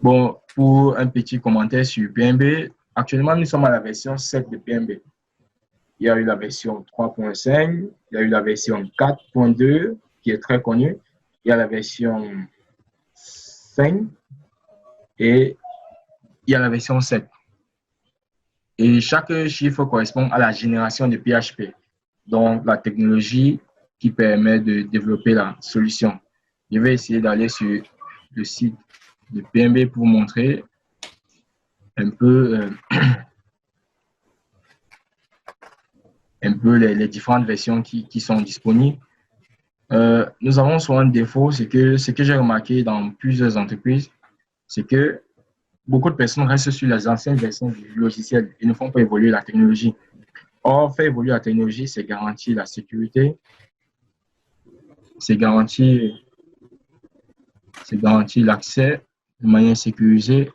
Bon, pour un petit commentaire sur PMB, actuellement, nous sommes à la version 7 de PMB. Il y a eu la version 3.5, il y a eu la version 4.2 qui est très connue, il y a la version 5 et il y a la version 7. Et chaque chiffre correspond à la génération de PHP, donc la technologie qui permet de développer la solution. Je vais essayer d'aller sur le site de PMB pour vous montrer un peu, les différentes versions qui sont disponibles. Nous avons souvent un défaut, c'est que ce que j'ai remarqué dans plusieurs entreprises, c'est que beaucoup de personnes restent sur les anciennes versions du logiciel et ne font pas évoluer la technologie. Or, faire évoluer la technologie, c'est garantir la sécurité, c'est garantir l'accès de manière sécurisée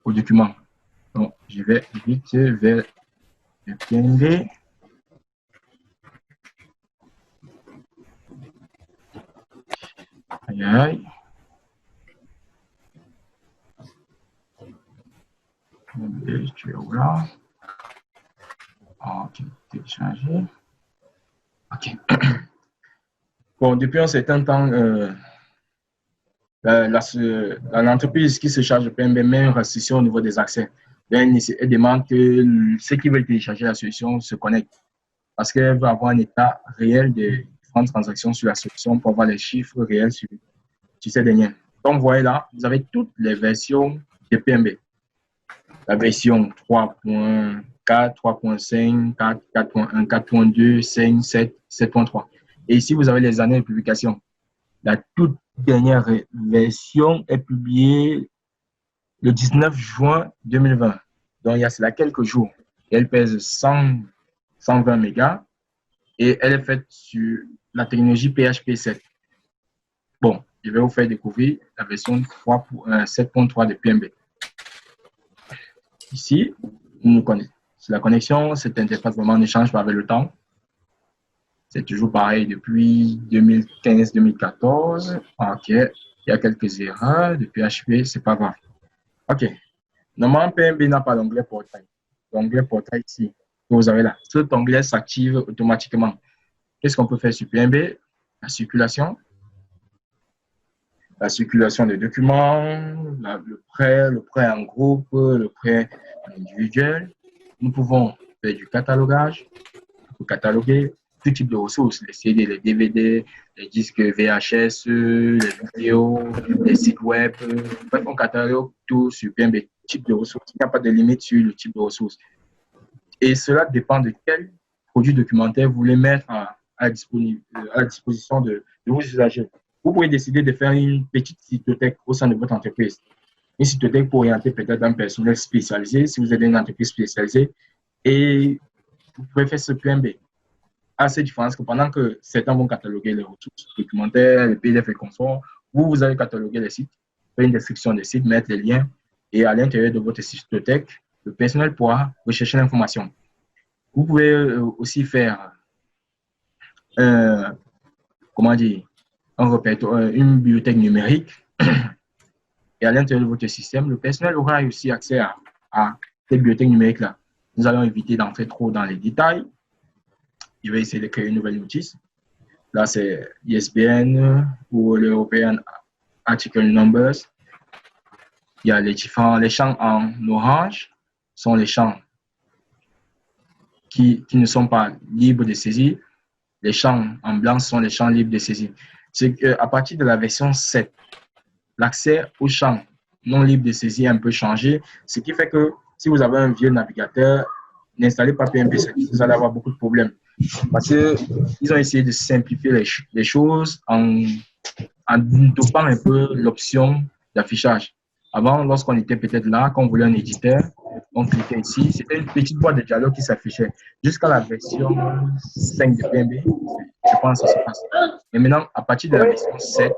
aux documents. Donc, je vais vite vers le PNB. Aïe, aïe. Tu es où là? Ok, télécharger. Ok. Bon, depuis un certain temps, l'entreprise qui se charge de PMB met une restriction au niveau des accès. Elle demande que ceux qui veulent télécharger la solution se connectent parce qu'elle veut avoir un état réel des différentes transactions sur la solution pour avoir les chiffres réels sur ces dernières. Donc, vous voyez là, vous avez toutes les versions de PMB. La version 3.4, 3.5, 4, 4.1, 4.2, 5, 7, 7.3. Et ici, vous avez les années de publication. La toute dernière version est publiée le 19 juin 2020. Donc, il y a cela quelques jours. Elle pèse 120 mégas et elle est faite sur la technologie PHP 7. Bon, je vais vous faire découvrir la version 7.3 de PMB. Ici, nous connaissons la connexion. Cette interface vraiment ne change pas avec le temps. C'est toujours pareil depuis 2015-2014. OK. Il y a quelques erreurs de PHP, c'est pas grave. OK. Normalement, PMB n'a pas d'onglet portail. L'onglet portail ici, que vous avez là, cet onglet s'active automatiquement. Qu'est-ce qu'on peut faire sur PMB? La circulation des documents, le prêt en groupe, le prêt individuel. Nous pouvons faire du catalogage pour cataloguer tout type de ressources, les CD, les DVD, les disques VHS, les vidéos, les sites web. Bref, on catalogue tout sur PMB, type de ressources. Il n'y a pas de limite sur le type de ressources. Et cela dépend de quel produit documentaire vous voulez mettre à la disposition de vos usagers. Vous pouvez décider de faire une petite cytothèque au sein de votre entreprise. Une cytothèque pour orienter peut-être un personnel spécialisé, si vous êtes une entreprise spécialisée, et vous pouvez faire ce PMB. À cette différence que pendant que certains vont cataloguer les ressources documentaires, les PDF et consorts, vous allez cataloguer les sites, faire une description des sites, mettre les liens, et à l'intérieur de votre cytothèque, le personnel pourra rechercher l'information. Vous pouvez aussi faire comment dire, une bibliothèque numérique et à l'intérieur de votre système, le personnel aura aussi accès à cette bibliothèque numérique-là. Nous allons éviter d'entrer trop dans les détails. Je vais essayer de créer une nouvelle notice. Là, c'est ISBN ou l'European Article Numbers. Il y a les champs en orange sont les champs qui ne sont pas libres de saisie. Les champs en blanc sont les champs libres de saisie. C'est qu'à partir de la version 7, l'accès aux champs non libres de saisie a un peu changé, ce qui fait que si vous avez un vieux navigateur, n'installez pas PMP7, vous allez avoir beaucoup de problèmes. Parce qu'ils ont essayé de simplifier les choses en dopant un peu l'option d'affichage. Avant, lorsqu'on était peut-être là, quand on voulait un éditeur, on cliquait ici, c'était une petite boîte de dialogue qui s'affichait. Jusqu'à la version 5 de PMB, je pense que ça se passe. Et maintenant, à partir de la version 7,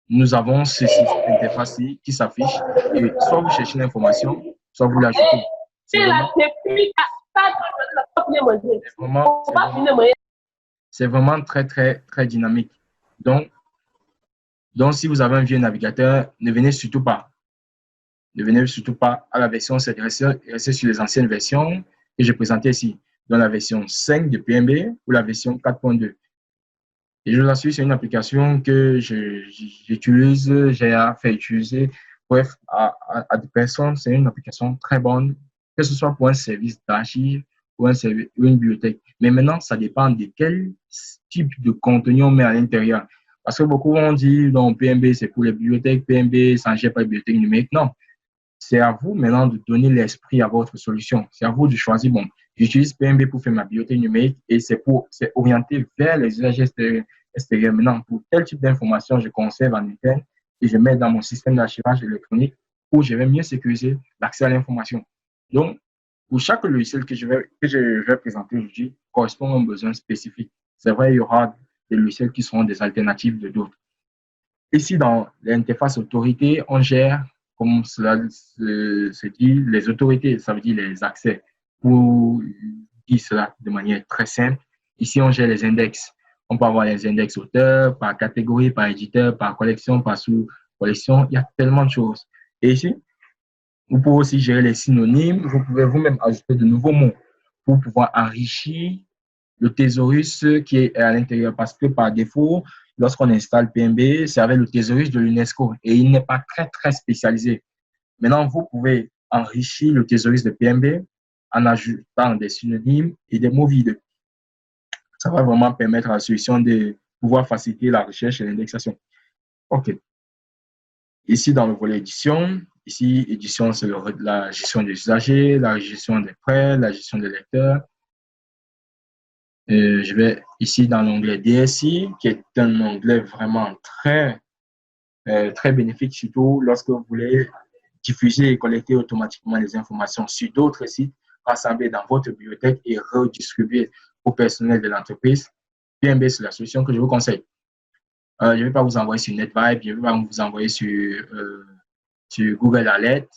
nous avons cette interface qui s'affiche. Et soit vous cherchez l'information, soit vous l'ajoutez. C'est vraiment très, très, très dynamique. Donc, si vous avez un vieux navigateur, ne venez surtout pas Ne venez surtout pas à la version 7, restez sur les anciennes versions que j'ai présentées ici, dans la version 5 de PMB ou la version 4.2. Et je vous assure, c'est une application que j'utilise, j'ai fait utiliser, bref, à des personnes. C'est une application très bonne, que ce soit pour un service d'archives ou une bibliothèque. Mais maintenant, ça dépend de quel type de contenu on met à l'intérieur. Parce que beaucoup vont dire, non, PMB, c'est pour les bibliothèques, PMB, ça ne gère pas les bibliothèques numériques. Non, c'est à vous maintenant de donner l'esprit à votre solution. C'est à vous de choisir, bon, j'utilise PMB pour faire ma bibliothèque numérique et c'est orienté vers les usages extérieurs. Maintenant, pour tel type d'information, je conserve en interne et je mets dans mon système d'archivage électronique où je vais mieux sécuriser l'accès à l'information. Donc, pour chaque logiciel que je vais présenter aujourd'hui, correspond à un besoin spécifique. C'est vrai, il y aura des logiciels qui seront des alternatives de d'autres. Ici, dans l'interface autorité, on gère, comme cela se dit, les autorités, ça veut dire les accès. Pour dire cela de manière très simple, ici, on gère les index. On peut avoir les index auteurs, par catégorie, par éditeur, par collection, par sous-collection. Il y a tellement de choses. Et ici, vous pouvez aussi gérer les synonymes. Vous pouvez vous-même ajouter de nouveaux mots pour pouvoir enrichir le thésaurus qui est à l'intérieur. Parce que par défaut, lorsqu'on installe PMB, c'est avec le thésaurus de l'UNESCO et il n'est pas très, très spécialisé. Maintenant, vous pouvez enrichir le thésaurus de PMB en ajoutant des synonymes et des mots vides. Ça va vraiment permettre à la solution de pouvoir faciliter la recherche et l'indexation. OK. Ici, dans le volet édition, ici, édition, c'est la gestion des usagers, la gestion des prêts, la gestion des lecteurs. Je vais ici dans l'onglet DSI, qui est un onglet vraiment très bénéfique, surtout lorsque vous voulez diffuser et collecter automatiquement les informations sur d'autres sites, rassembler dans votre bibliothèque et redistribuer au personnel de l'entreprise. PMB, c'est la solution que je vous conseille. Je ne vais pas vous envoyer sur NetVibe, je ne vais pas vous envoyer sur Google Alert.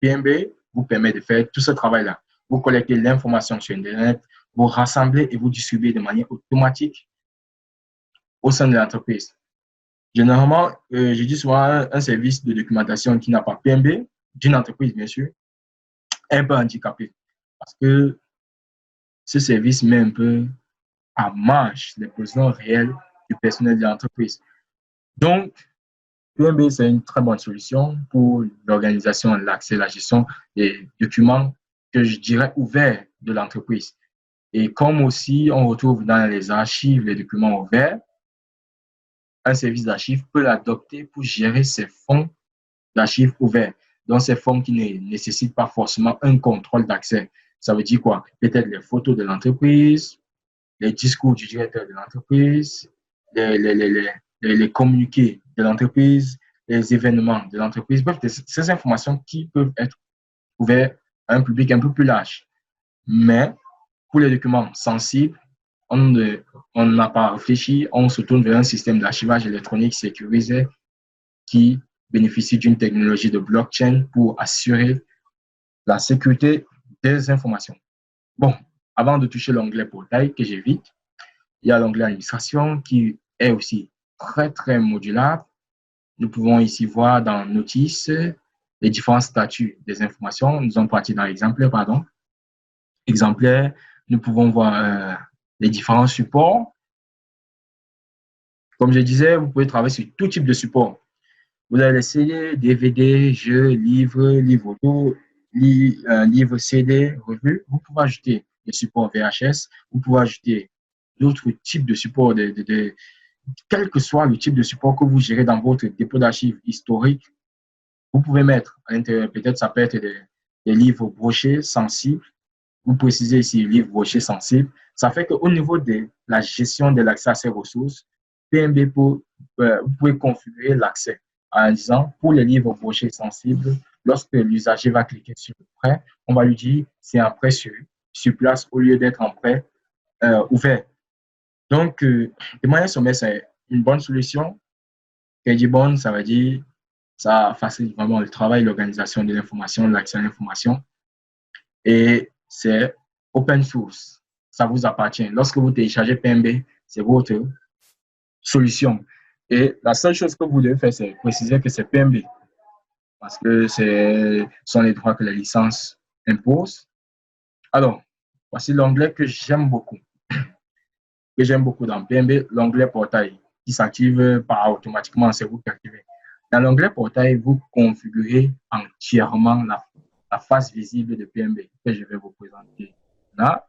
PMB vous permet de faire tout ce travail-là. Vous collectez l'information sur Internet, vous rassemblez et vous distribuez de manière automatique au sein de l'entreprise. Généralement, je dis souvent un service de documentation qui n'a pas PMB, d'une entreprise bien sûr, est un peu handicapé parce que ce service met un peu à marge les besoins réels du personnel de l'entreprise. Donc, PMB, c'est une très bonne solution pour l'organisation, l'accès, la gestion des documents que je dirais ouverts de l'entreprise. Et comme aussi on retrouve dans les archives les documents ouverts, un service d'archives peut l'adopter pour gérer ses fonds d'archives ouverts. Donc, ces fonds qui ne nécessitent pas forcément un contrôle d'accès. Ça veut dire quoi? Peut-être les photos de l'entreprise, les discours du directeur de l'entreprise, les communiqués de l'entreprise, les événements de l'entreprise. Bref, ces informations qui peuvent être ouvertes à un public un peu plus large. Mais pour les documents sensibles, on n'a pas réfléchi, on se tourne vers un système d'archivage électronique sécurisé qui bénéficie d'une technologie de blockchain pour assurer la sécurité des informations. Bon, avant de toucher l'onglet portail que j'évite, il y a l'onglet administration qui est aussi très, très modulable. Nous pouvons ici voir dans notices les différents statuts des informations. Nous sommes partis dans l'exemplaire, pardon. Exemplaire, nous pouvons voir les différents supports. Comme je disais, vous pouvez travailler sur tout type de support. Vous avez les CD, DVD, jeux, livres, livres auto, livres CD, revues. Vous pouvez ajouter des supports VHS. Vous pouvez ajouter d'autres types de supports, quel que soit le type de support que vous gérez dans votre dépôt d'archives historique. Vous pouvez mettre à l'intérieur, peut-être ça peut être des livres brochés sensibles. Vous précisez ici livres brochés sensibles. Ça fait qu'au niveau de la gestion de l'accès à ces ressources, PMB, vous pouvez configurer l'accès en disant pour les livres brochés sensibles, lorsque l'usager va cliquer sur le prêt, on va lui dire c'est un prêt sur place au lieu d'être un prêt ouvert. Donc, de manière sommaire, c'est une bonne solution. Qui dit bonne, ça veut dire ça facilite vraiment le travail, l'organisation de l'information, l'accès à l'information. Et c'est open source. Ça vous appartient. Lorsque vous téléchargez PMB, c'est votre solution. Et la seule chose que vous devez faire, c'est préciser que c'est PMB. parce que ce sont les droits que la licence impose. Alors, voici l'onglet que j'aime beaucoup dans PMB, l'onglet portail qui s'active par automatiquement, c'est vous qui activez. Dans l'onglet portail, vous configurez entièrement la face visible de PMB que je vais vous présenter. Là,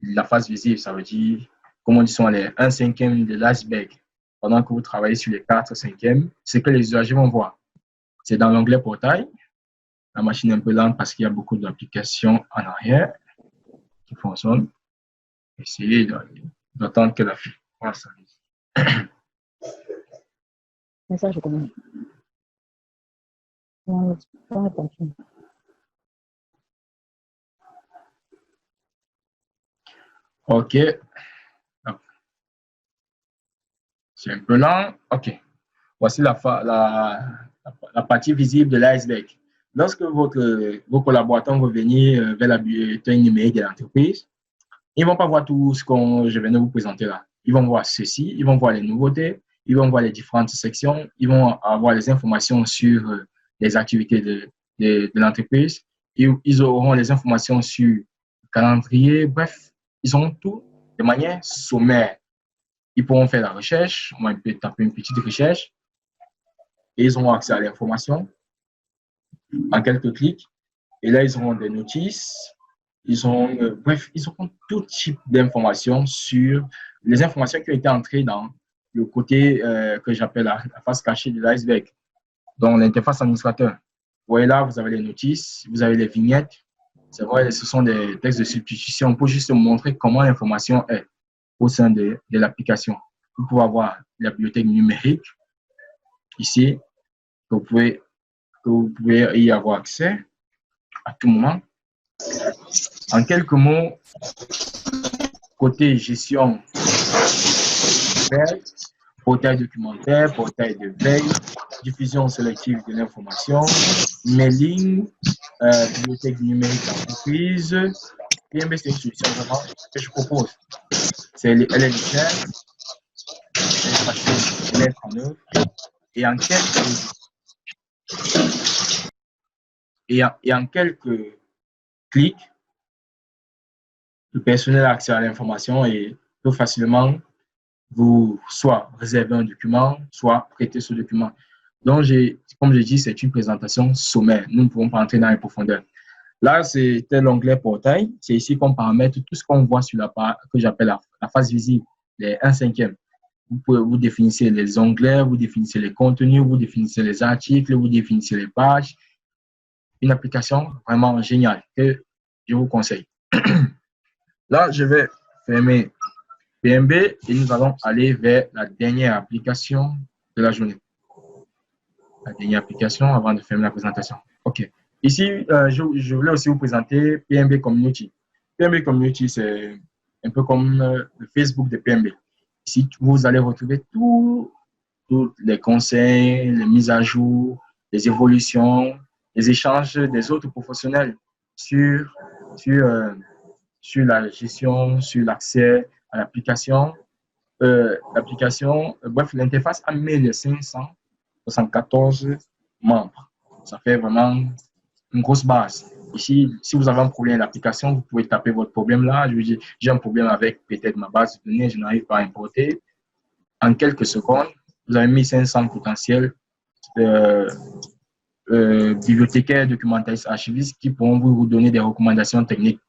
la face visible, ça veut dire, comme on dit, sont les 1/5 de l'iceberg. Pendant que vous travaillez sur les 4/5, ce que les usagers vont voir. C'est dans l'onglet portail. La machine est un peu lente parce qu'il y a beaucoup d'applications en arrière qui fonctionnent. Essayez d'attendre que la fibre s'allume. Message de commande. OK. C'est un peu lent. OK. Voici la partie visible de l'iceberg. Lorsque vos collaborateurs vont venir vers la bibliothèque numérique de l'entreprise, ils ne vont pas voir tout ce que je viens de vous présenter là. Ils vont voir ceci, ils vont voir les nouveautés, ils vont voir les différentes sections, ils vont avoir les informations sur les activités de l'entreprise, ils auront les informations sur le calendrier, bref, ils auront tout de manière sommaire. Ils pourront faire la recherche, on va taper une petite recherche, et ils auront accès à l'information en quelques clics. Et là, ils auront des notices, bref, ils auront tout type d'informations sur les informations qui ont été entrées dans le côté que j'appelle la face cachée de l'iceberg, dans l'interface administrateur. Vous voyez là, vous avez les notices, vous avez les vignettes. C'est vrai, ce sont des textes de substitution pour juste montrer comment l'information est au sein de l'application. Vous pouvez avoir la bibliothèque numérique ici, que vous pouvez y avoir accès à tout moment. En quelques mots, côté gestion, portail documentaire, portail de veille, diffusion sélective de l'information, mailing, bibliothèque numérique d'entreprise. PMB, c'est une solution vraiment que je propose. Elle est légère, elle est facile de mettre en œuvre et en quelques clics, le personnel a accès à l'information et peut facilement vous soit réserver un document, soit prêter ce document. Donc, comme je dis, c'est une présentation sommaire. Nous ne pouvons pas entrer dans les profondeurs. Là, c'était l'onglet portail. C'est ici qu'on paramètre tout ce qu'on voit sur que j'appelle la face visible, les 1/5. Vous définissez les onglets, vous définissez les contenus, vous définissez les articles, vous définissez les pages. Une application vraiment géniale que je vous conseille. Là, je vais fermer PMB et nous allons aller vers la dernière application de la journée. La dernière application avant de fermer la présentation. OK. Ici, je voulais aussi vous présenter PMB Community. PMB Community, c'est un peu comme le Facebook de PMB. Ici, vous allez retrouver tous les conseils, les mises à jour, les évolutions, les échanges des autres professionnels sur la gestion, sur l'accès à l'application. Bref, l'interface a 1574 membres. Ça fait vraiment une grosse base. Ici, si vous avez un problème à l'application, vous pouvez taper votre problème là. Je vous dis, j'ai un problème avec peut-être ma base de données, je n'arrive pas à importer. En quelques secondes, vous avez 1500 potentiels bibliothécaires, documentaristes, archivistes qui pourront vous donner des recommandations techniques.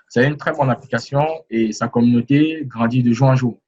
C'est une très bonne application et sa communauté grandit de jour en jour.